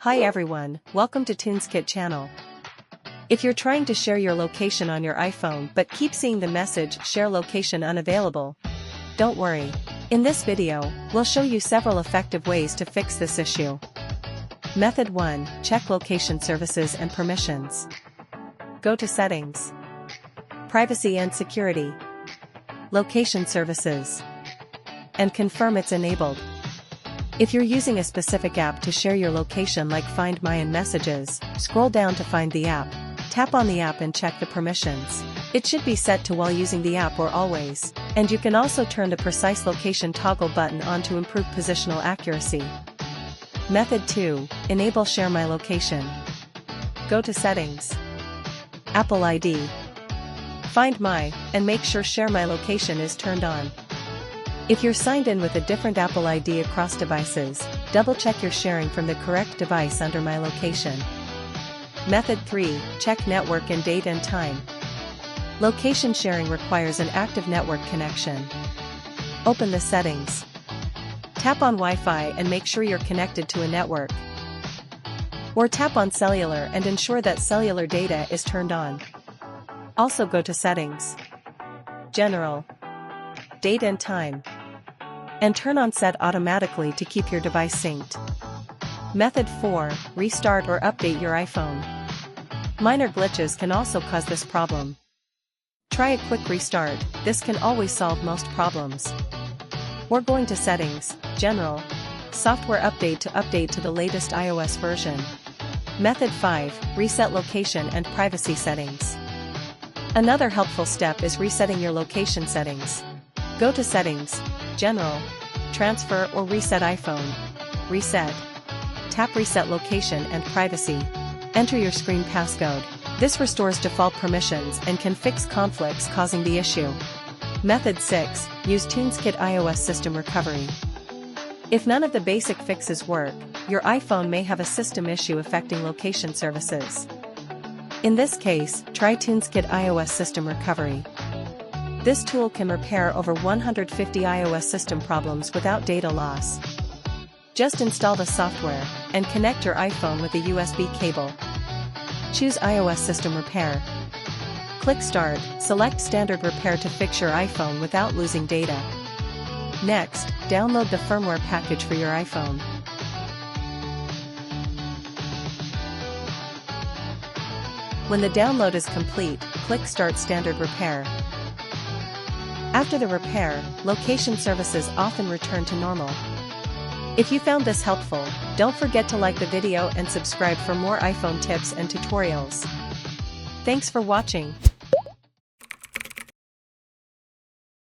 Hi everyone, welcome to TunesKit channel. If you're trying to share your location on your iPhone but keep seeing the message "Share Location Unavailable," don't worry. In this video, we'll show you several effective ways to fix this issue. Method 1. Check location services and permissions. Go to Settings, Privacy and Security, Location Services, and confirm it's enabled. If you're using a specific app to share your location like Find My and Messages, scroll down to find the app, tap on the app and check the permissions. It should be set to while using the app or always, and you can also turn the precise location toggle button on to improve positional accuracy. Method 2. Enable Share My Location. Go to Settings, Apple ID, Find My, and make sure Share My Location is turned on. If you're signed in with a different Apple ID across devices, double-check you're sharing from the correct device under My Location. Method 3. Check network and date and time. Location sharing requires an active network connection. Open the settings. Tap on Wi-Fi and make sure you're connected to a network. Or tap on cellular and ensure that cellular data is turned on. Also go to Settings, General, Date and Time, and turn on Set Automatically to keep your device synced. Method 4. Restart or update your iPhone. Minor glitches can also cause this problem. Try a quick restart, this can always solve most problems. We're going to Settings, General, Software Update to update to the latest iOS version. Method 5. Reset location and privacy settings. Another helpful step is resetting your location settings. Go to Settings, General, Transfer or Reset iPhone. Reset. Tap Reset Location and Privacy. Enter your screen passcode. This restores default permissions and can fix conflicts causing the issue. Method 6. Use TunesKit iOS System Recovery. If none of the basic fixes work, your iPhone may have a system issue affecting location services. In this case, try TunesKit iOS System Recovery. This tool can repair over 150 iOS system problems without data loss. Just install the software and connect your iPhone with a USB cable. Choose iOS System Repair. Click Start, select Standard Repair to fix your iPhone without losing data. Next, download the firmware package for your iPhone. When the download is complete, click Start Standard Repair. After the repair, location services often return to normal. If you found this helpful, don't forget to like the video and subscribe for more iPhone tips and tutorials. Thanks for watching.